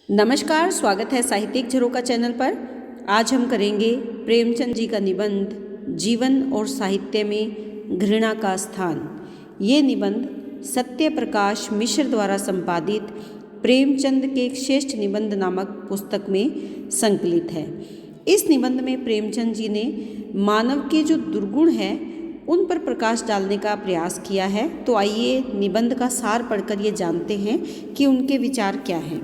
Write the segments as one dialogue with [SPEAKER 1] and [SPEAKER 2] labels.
[SPEAKER 1] नमस्कार, स्वागत है साहित्यिक झरोखा चैनल पर। आज हम करेंगे प्रेमचंद जी का निबंध जीवन और साहित्य में घृणा का स्थान। ये निबंध सत्य प्रकाश मिश्र द्वारा संपादित प्रेमचंद के एक श्रेष्ठ निबंध नामक पुस्तक में संकलित है। इस निबंध में प्रेमचंद जी ने मानव के जो दुर्गुण हैं उन पर प्रकाश डालने का प्रयास किया है। तो आइए निबंध का सार पढ़कर ये जानते हैं कि उनके विचार क्या हैं।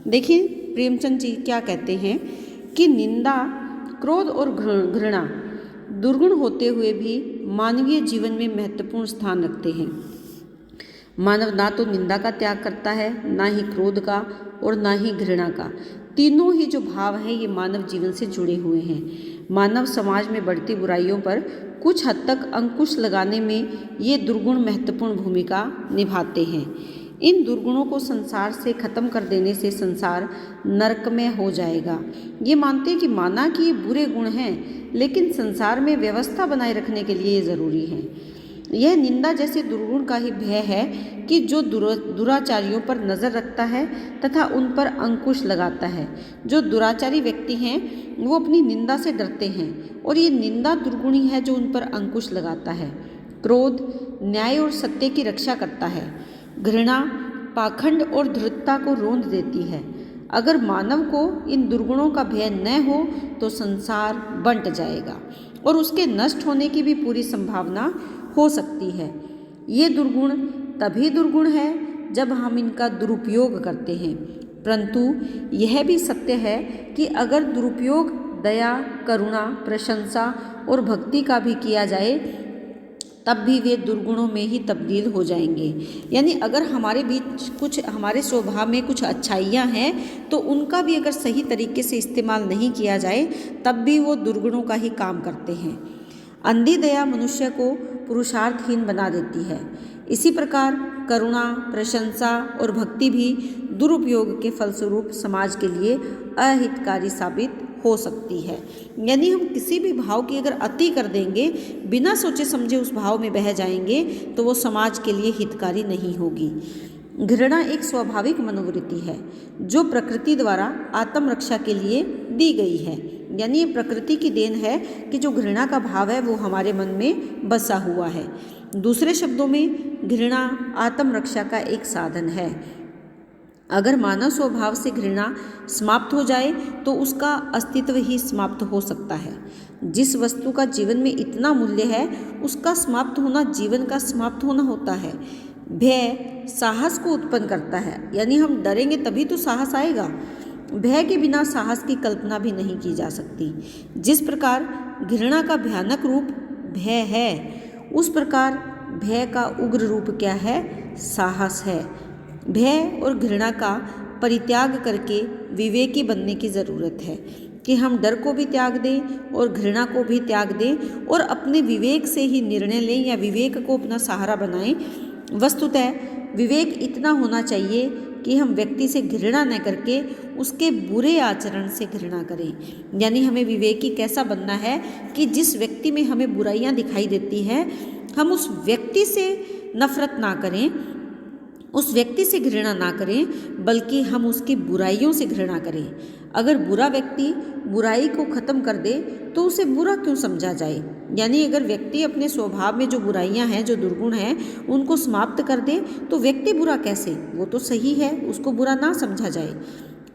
[SPEAKER 1] देखिए प्रेमचंद जी क्या कहते हैं कि निंदा, क्रोध और घृणा दुर्गुण होते हुए भी मानवीय जीवन में महत्वपूर्ण स्थान रखते हैं। मानव ना तो निंदा का त्याग करता है, ना ही क्रोध का और ना ही घृणा का। तीनों ही जो भाव हैं ये मानव जीवन से जुड़े हुए हैं। मानव समाज में बढ़ती बुराइयों पर कुछ हद तक अंकुश लगाने में ये दुर्गुण महत्वपूर्ण भूमिका निभाते हैं। इन दुर्गुणों को संसार से खत्म कर देने से संसार नरकमय हो जाएगा। ये मानते हैं कि माना कि ये बुरे गुण हैं, लेकिन संसार में व्यवस्था बनाए रखने के लिए ये ज़रूरी है। यह निंदा जैसे दुर्गुण का ही भय है कि जो दुराचारियों पर नज़र रखता है तथा उन पर अंकुश लगाता है। जो दुराचारी व्यक्ति हैं वो अपनी निंदा से डरते हैं और ये निंदा दुर्गुणी है जो उन पर अंकुश लगाता है। क्रोध न्याय और सत्य की रक्षा करता है। घृणा पाखंड और धृतता को रोंद देती है। अगर मानव को इन दुर्गुणों का भय न हो तो संसार बंट जाएगा और उसके नष्ट होने की भी पूरी संभावना हो सकती है। ये दुर्गुण तभी दुर्गुण है जब हम इनका दुरुपयोग करते हैं, परंतु यह भी सत्य है कि अगर दुरुपयोग दया, करुणा, प्रशंसा और भक्ति का भी किया जाए तब भी वे दुर्गुणों में ही तब्दील हो जाएंगे। यानी अगर हमारे बीच कुछ, हमारे स्वभाव में कुछ अच्छाइयाँ हैं तो उनका भी अगर सही तरीके से इस्तेमाल नहीं किया जाए तब भी वो दुर्गुणों का ही काम करते हैं। अंधी दया मनुष्य को पुरुषार्थहीन बना देती है। इसी प्रकार करुणा, प्रशंसा और भक्ति भी दुरुपयोग के फलस्वरूप समाज के लिए अहितकारी साबित हो सकती है। यानी हम किसी भी भाव की अगर अति कर देंगे, बिना सोचे समझे उस भाव में बह जाएंगे तो वो समाज के लिए हितकारी नहीं होगी। घृणा एक स्वाभाविक मनोवृत्ति है जो प्रकृति द्वारा आत्मरक्षा के लिए दी गई है। यानी ये प्रकृति की देन है कि जो घृणा का भाव है वो हमारे मन में बसा हुआ है। दूसरे शब्दों में घृणा आत्मरक्षा का एक साधन है। अगर मानव स्वभाव से घृणा समाप्त हो जाए तो उसका अस्तित्व ही समाप्त हो सकता है। जिस वस्तु का जीवन में इतना मूल्य है उसका समाप्त होना जीवन का समाप्त होना होता है। भय साहस को उत्पन्न करता है, यानी हम डरेंगे तभी तो साहस आएगा। भय के बिना साहस की कल्पना भी नहीं की जा सकती। जिस प्रकार घृणा का भयानक रूप भय है, उस प्रकार भय का उग्र रूप क्या है? साहस है। भय और घृणा का परित्याग करके विवेकी बनने की ज़रूरत है कि हम डर को भी त्याग दें और घृणा को भी त्याग दें और अपने विवेक से ही निर्णय लें या विवेक को अपना सहारा बनाएं। वस्तुतः विवेक इतना होना चाहिए कि हम व्यक्ति से घृणा न करके उसके बुरे आचरण से घृणा करें। यानी हमें विवेकी कैसा बनना है कि जिस व्यक्ति में हमें बुराइयां दिखाई देती हैं हम उस व्यक्ति से नफरत ना करें, उस व्यक्ति से घृणा ना करें, बल्कि हम उसकी बुराइयों से घृणा करें। अगर बुरा व्यक्ति बुराई को ख़त्म कर दे तो उसे बुरा क्यों समझा जाए? यानी अगर व्यक्ति अपने स्वभाव में जो बुराइयां हैं, जो दुर्गुण हैं, उनको समाप्त कर दे तो व्यक्ति बुरा कैसे? वो तो सही है, उसको बुरा ना समझा जाए।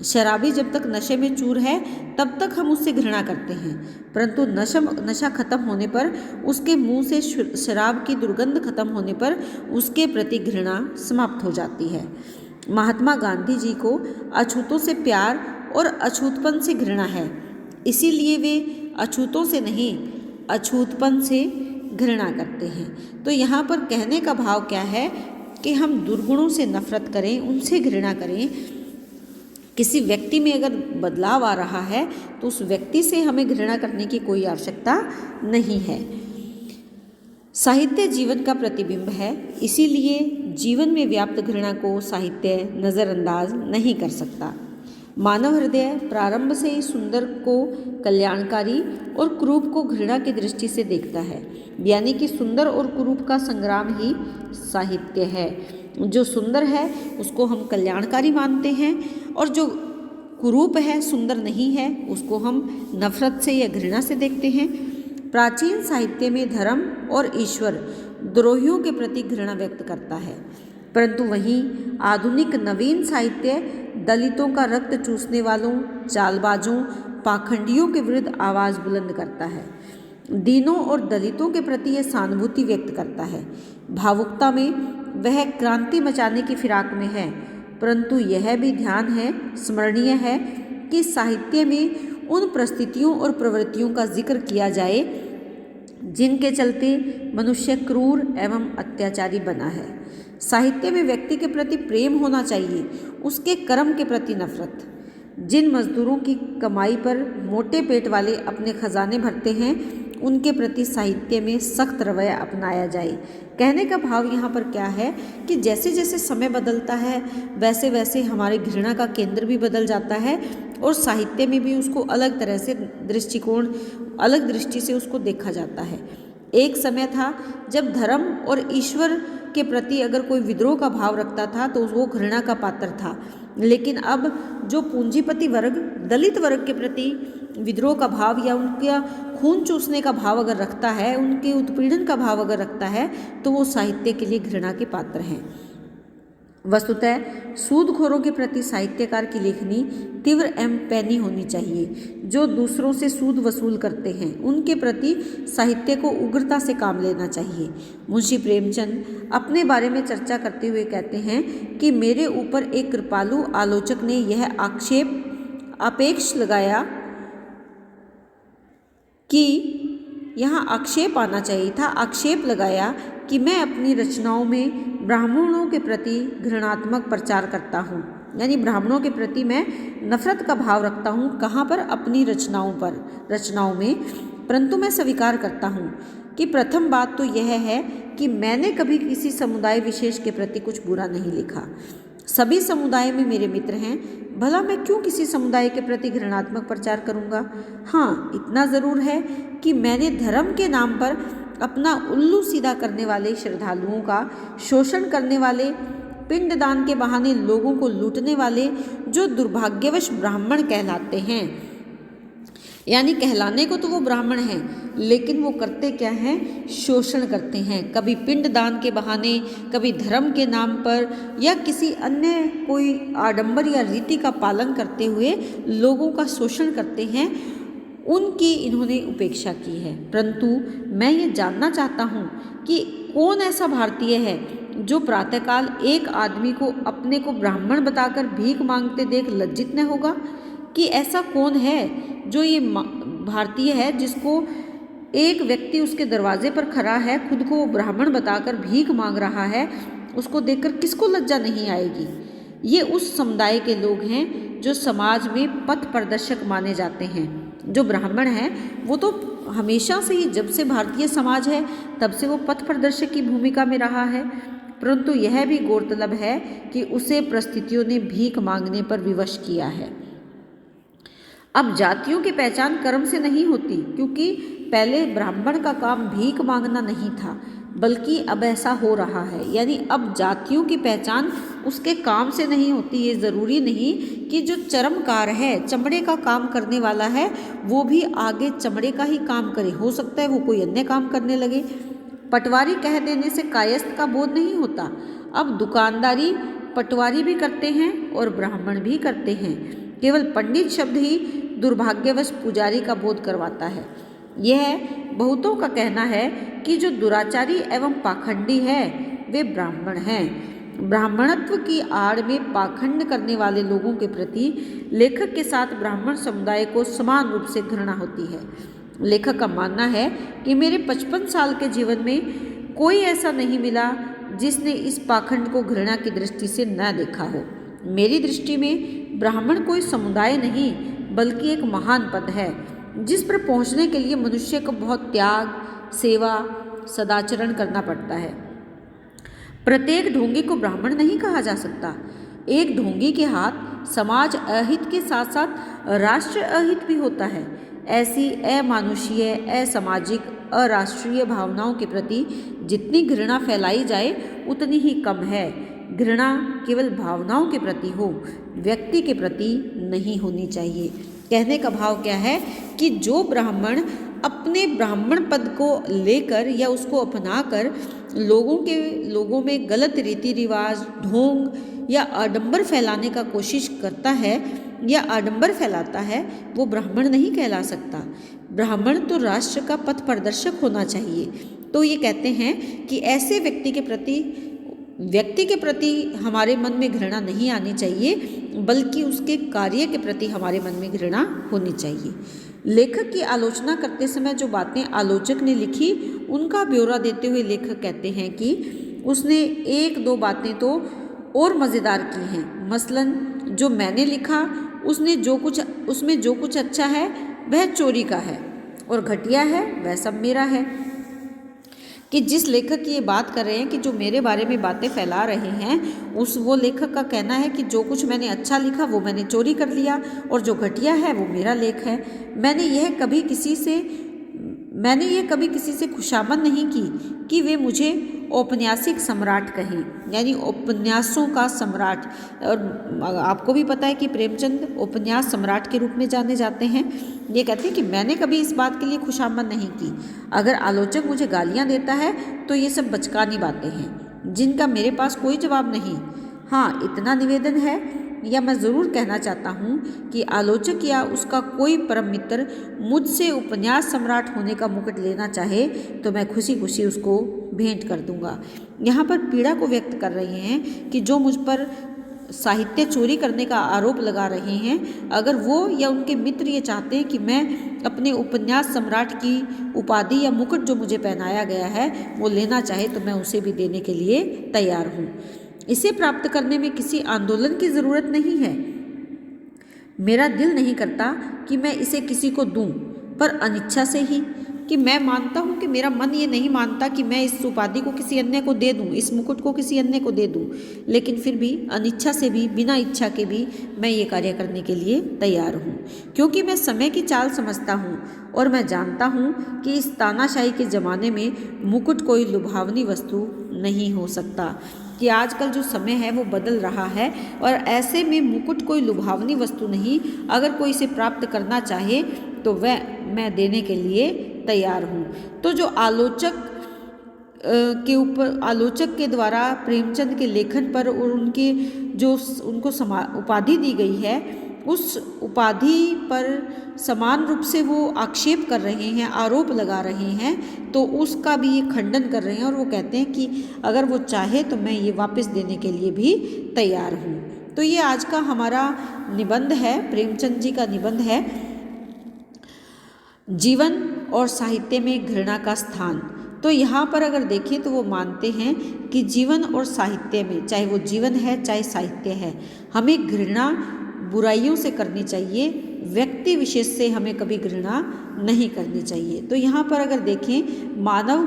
[SPEAKER 1] शराबी जब तक नशे में चूर है तब तक हम उससे घृणा करते हैं, परंतु नशा खत्म होने पर, उसके मुंह से शराब की दुर्गंध खत्म होने पर उसके प्रति घृणा समाप्त हो जाती है। महात्मा गांधी जी को अछूतों से प्यार और अछूतपन से घृणा है, इसीलिए वे अछूतों से नहीं अछूतपन से घृणा करते हैं। तो यहाँ पर कहने का भाव क्या है कि हम दुर्गुणों से नफरत करें, उनसे घृणा करें। किसी व्यक्ति में अगर बदलाव आ रहा है तो उस व्यक्ति से हमें घृणा करने की कोई आवश्यकता नहीं है। साहित्य जीवन का प्रतिबिंब है, इसीलिए जीवन में व्याप्त घृणा को साहित्य नज़रअंदाज नहीं कर सकता। मानव हृदय प्रारंभ से ही सुंदर को कल्याणकारी और कुरूप को घृणा की दृष्टि से देखता है। यानी कि सुंदर और कुरूप का संग्राम ही साहित्य है। जो सुंदर है उसको हम कल्याणकारी मानते हैं और जो कुरूप है, सुंदर नहीं है, उसको हम नफरत से या घृणा से देखते हैं। प्राचीन साहित्य में धर्म और ईश्वर द्रोहियों के प्रति घृणा व्यक्त करता है, परंतु वहीं आधुनिक नवीन साहित्य दलितों का रक्त चूसने वालों, चालबाजों, पाखंडियों के विरुद्ध आवाज़ बुलंद करता है। दीनों और दलितों के प्रति यह सहानुभूति व्यक्त करता है। भावुकता में वह क्रांति मचाने की फिराक में है, परंतु यह भी ध्यान है, स्मरणीय है कि साहित्य में उन परिस्थितियों और प्रवृत्तियों का जिक्र किया जाए जिनके चलते मनुष्य क्रूर एवं अत्याचारी बना है। साहित्य में व्यक्ति के प्रति प्रेम होना चाहिए, उसके कर्म के प्रति नफरत। जिन मजदूरों की कमाई पर मोटे पेट वाले अपने खजाने भरते हैं, उनके प्रति साहित्य में सख्त रवैया अपनाया जाए। कहने का भाव यहाँ पर क्या है कि जैसे जैसे समय बदलता है वैसे वैसे हमारे घृणा का केंद्र भी बदल जाता है और साहित्य में भी उसको अलग तरह से अलग दृष्टि से उसको देखा जाता है। एक समय था जब धर्म और ईश्वर के प्रति अगर कोई विद्रोह का भाव रखता था तो वो घृणा का पात्र था, लेकिन अब जो पूंजीपति वर्ग दलित वर्ग के प्रति विद्रोह का भाव या उनका खून चूसने का भाव अगर रखता है, उनके उत्पीड़न का भाव अगर रखता है, तो वो साहित्य के लिए घृणा के पात्र हैं। वस्तुतः सूदखोरों के प्रति साहित्यकार की लेखनी तीव्र एवं पैनी होनी चाहिए। जो दूसरों से सूद वसूल करते हैं उनके प्रति साहित्य को उग्रता से काम लेना चाहिए। मुंशी प्रेमचंद अपने बारे में चर्चा करते हुए कहते हैं कि मेरे ऊपर एक कृपालु आलोचक ने यह आक्षेप लगाया कि यहाँ आक्षेप आना चाहिए था, आक्षेप लगाया कि मैं अपनी रचनाओं में ब्राह्मणों के प्रति घृणात्मक प्रचार करता हूँ, यानी ब्राह्मणों के प्रति मैं नफरत का भाव रखता हूँ। कहाँ पर? अपनी रचनाओं में। परंतु मैं स्वीकार करता हूँ कि प्रथम बात तो यह है कि मैंने कभी किसी समुदाय विशेष के प्रति कुछ बुरा नहीं लिखा। सभी समुदाय में मेरे मित्र हैं, भला मैं क्यों किसी समुदाय के प्रति घृणात्मक प्रचार करूँगा। हाँ, इतना ज़रूर है कि मैंने धर्म के नाम पर अपना उल्लू सीधा करने वाले श्रद्धालुओं का शोषण करने वाले, पिंडदान के बहाने लोगों को लूटने वाले जो दुर्भाग्यवश ब्राह्मण कहलाते हैं, यानी कहलाने को तो वो ब्राह्मण हैं, लेकिन वो करते क्या हैं? शोषण करते हैं। कभी पिंडदान के बहाने, कभी धर्म के नाम पर या किसी अन्य कोई आडंबर या रीति का पालन करते हुए लोगों का शोषण करते हैं, उनकी इन्होंने उपेक्षा की है। परंतु मैं ये जानना चाहता हूँ कि कौन ऐसा भारतीय है जो प्रातःकाल एक आदमी को अपने को ब्राह्मण बताकर भीख मांगते देख लज्जित न होगा? कि ऐसा कौन है जो ये भारतीय है जिसको एक व्यक्ति उसके दरवाजे पर खड़ा है, खुद को ब्राह्मण बताकर भीख मांग रहा है, उसको देखकर किसको लज्जा नहीं आएगी? ये उस समुदाय के लोग हैं जो समाज में पथ प्रदर्शक माने जाते हैं। जो ब्राह्मण हैं वो तो हमेशा से ही, जब से भारतीय समाज है तब से वो पथ प्रदर्शक की भूमिका में रहा है। परंतु यह भी गौरतलब है कि उसे परिस्थितियों ने भीख मांगने पर विवश किया है। अब जातियों की पहचान कर्म से नहीं होती, क्योंकि पहले ब्राह्मण का काम भीख मांगना नहीं था, बल्कि अब ऐसा हो रहा है। यानी अब जातियों की पहचान उसके काम से नहीं होती। ये ज़रूरी नहीं कि जो चर्मकार है, चमड़े का काम करने वाला है, वो भी आगे चमड़े का ही काम करे। हो सकता है वो कोई अन्य काम करने लगे। पटवारी कह देने से कायस्थ का बोध नहीं होता। अब दुकानदारी पटवारी भी करते हैं और ब्राह्मण भी करते हैं। केवल पंडित शब्द ही दुर्भाग्यवश पुजारी का बोध करवाता है। यह बहुतों का कहना है कि जो दुराचारी एवं पाखंडी है वे ब्राह्मण हैं। ब्राह्मणत्व की आड़ में पाखंड करने वाले लोगों के प्रति लेखक के साथ ब्राह्मण समुदाय को समान रूप से घृणा होती है। लेखक का मानना है कि मेरे 55 साल के जीवन में कोई ऐसा नहीं मिला जिसने इस पाखंड को घृणा की दृष्टि से न देखा हो। मेरी दृष्टि में ब्राह्मण कोई समुदाय नहीं बल्कि एक महान पद है, जिस पर पहुंचने के लिए मनुष्य को बहुत त्याग, सेवा, सदाचरण करना पड़ता है। प्रत्येक ढोंगी को ब्राह्मण नहीं कहा जा सकता। एक ढोंगी के हाथ समाज अहित के साथ साथ राष्ट्र अहित भी होता है। ऐसी अमानुषीय, असामाजिक, अराष्ट्रीय भावनाओं के प्रति जितनी घृणा फैलाई जाए उतनी ही कम है। घृणा केवल भावनाओं के प्रति हो, व्यक्ति के प्रति नहीं होनी चाहिए। कहने का भाव क्या है कि जो ब्राह्मण अपने ब्राह्मण पद को लेकर या उसको अपनाकर लोगों में गलत रीति रिवाज, ढोंग या आडंबर फैलाने का कोशिश करता है या आडंबर फैलाता है, वो ब्राह्मण नहीं कहला सकता। ब्राह्मण तो राष्ट्र का पथ प्रदर्शक होना चाहिए। तो ये कहते हैं कि ऐसे व्यक्ति के प्रति हमारे मन में घृणा नहीं आनी चाहिए, बल्कि उसके कार्य के प्रति हमारे मन में घृणा होनी चाहिए। लेखक की आलोचना करते समय जो बातें आलोचक ने लिखी, उनका ब्यौरा देते हुए लेखक कहते हैं कि उसने एक दो बातें तो और मज़ेदार की हैं। मसलन जो मैंने लिखा उसमें जो कुछ अच्छा है वह चोरी का है और घटिया है वह सब मेरा है। कि जिस लेखक की ये बात कर रहे हैं कि जो मेरे बारे में बातें फैला रहे हैं, वो लेखक का कहना है कि जो कुछ मैंने अच्छा लिखा वो मैंने चोरी कर लिया और जो घटिया है वो मेरा लेख है। मैंने यह कभी किसी से खुशामद नहीं की कि वे मुझे औपन्यासिक सम्राट कहें, यानी उपन्यासों का सम्राट। और आपको भी पता है कि प्रेमचंद उपन्यास सम्राट के रूप में जाने जाते हैं। ये कहते हैं कि मैंने कभी इस बात के लिए खुशामद नहीं की। अगर आलोचक मुझे गालियां देता है तो ये सब बचकानी बातें हैं जिनका मेरे पास कोई जवाब नहीं। हाँ, इतना निवेदन है या मैं ज़रूर कहना चाहता हूँ कि आलोचक या उसका कोई परम मित्र मुझसे उपन्यास सम्राट होने का मुकुट लेना चाहे तो मैं खुशी खुशी उसको भेंट कर दूंगा। यहाँ पर पीड़ा को व्यक्त कर रहे हैं कि जो मुझ पर साहित्य चोरी करने का आरोप लगा रहे हैं, अगर वो या उनके मित्र ये चाहते हैं कि मैं अपने उपन्यास सम्राट की उपाधि या मुकुट जो मुझे पहनाया गया है वो लेना चाहे तो मैं उसे भी देने के लिए तैयार हूँ। इसे प्राप्त करने में किसी आंदोलन की ज़रूरत नहीं है। मेरा दिल नहीं करता कि मैं इसे किसी को दूं, पर अनिच्छा से ही, कि मैं मानता हूँ कि मेरा मन ये नहीं मानता कि मैं इस उपाधि को किसी अन्य को दे दूँ, इस मुकुट को किसी अन्य को दे दूँ, लेकिन फिर भी अनिच्छा से भी, बिना इच्छा के भी मैं ये कार्य करने के लिए तैयार हूँ, क्योंकि मैं समय की चाल समझता हूँ और मैं जानता हूँ कि इस तानाशाही के ज़माने में मुकुट कोई लुभावनी वस्तु नहीं हो सकता। कि आजकल जो समय है वो बदल रहा है और ऐसे में मुकुट कोई लुभावनी वस्तु नहीं। अगर कोई इसे प्राप्त करना चाहे तो मैं देने के लिए तैयार हूँ। तो जो आलोचक के द्वारा प्रेमचंद के लेखन पर और उनको उपाधि दी गई है, उस उपाधि पर समान रूप से वो आक्षेप कर रहे हैं, आरोप लगा रहे हैं, तो उसका भी ये खंडन कर रहे हैं और वो कहते हैं कि अगर वो चाहे तो मैं ये वापस देने के लिए भी तैयार हूँ। तो ये आज का हमारा निबंध है, प्रेमचंद जी का निबंध है, जीवन और साहित्य में घृणा का स्थान। तो यहाँ पर अगर देखें तो वो मानते हैं कि जीवन और साहित्य में, चाहे वो जीवन है चाहे साहित्य है, हमें घृणा बुराइयों से करनी चाहिए, व्यक्ति विशेष से हमें कभी घृणा नहीं करनी चाहिए। तो यहाँ पर अगर देखें मानव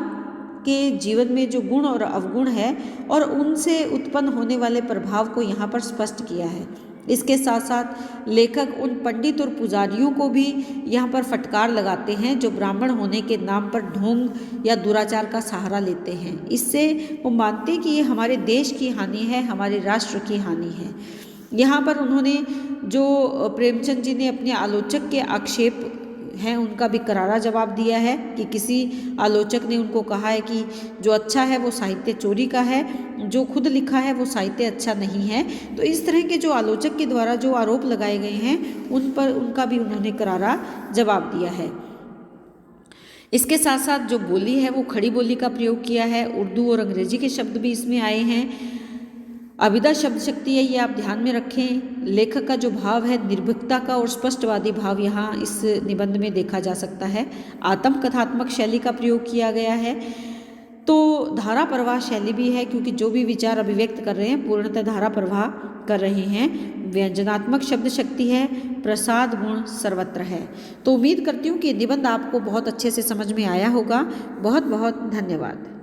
[SPEAKER 1] के जीवन में जो गुण और अवगुण है और उनसे उत्पन्न होने वाले प्रभाव को यहाँ पर स्पष्ट किया है। इसके साथ साथ लेखक उन पंडित और पुजारियों को भी यहाँ पर फटकार लगाते हैं जो ब्राह्मण होने के नाम पर ढोंग या दुराचार का सहारा लेते हैं। इससे वो मानते हैं कि ये हमारे देश की हानि है, हमारे राष्ट्र की हानि है। यहाँ पर उन्होंने जो प्रेमचंद जी ने अपने आलोचक के आक्षेप हैं उनका भी करारा जवाब दिया है कि किसी आलोचक ने उनको कहा है कि जो अच्छा है वो साहित्य चोरी का है, जो खुद लिखा है वो साहित्य अच्छा नहीं है। तो इस तरह के जो आलोचक के द्वारा जो आरोप लगाए गए हैं उन पर उनका भी उन्होंने करारा जवाब दिया है। इसके साथ साथ जो बोली है वो खड़ी बोली का प्रयोग किया है, उर्दू और अंग्रेजी के शब्द भी इसमें आए हैं। अभिधा शब्द शक्ति है, ये आप ध्यान में रखें। लेखक का जो भाव है निर्भीकता का और स्पष्टवादी भाव यहाँ इस निबंध में देखा जा सकता है। आत्मकथात्मक शैली का प्रयोग किया गया है। तो धारा प्रवाह शैली भी है, क्योंकि जो भी विचार अभिव्यक्त कर रहे हैं पूर्णतः धारा प्रवाह कर रहे हैं। व्यंजनात्मक शब्द शक्ति है, प्रसाद गुण सर्वत्र है। तो उम्मीद करती हूँ कि निबंध आपको बहुत अच्छे से समझ में आया होगा। बहुत बहुत धन्यवाद।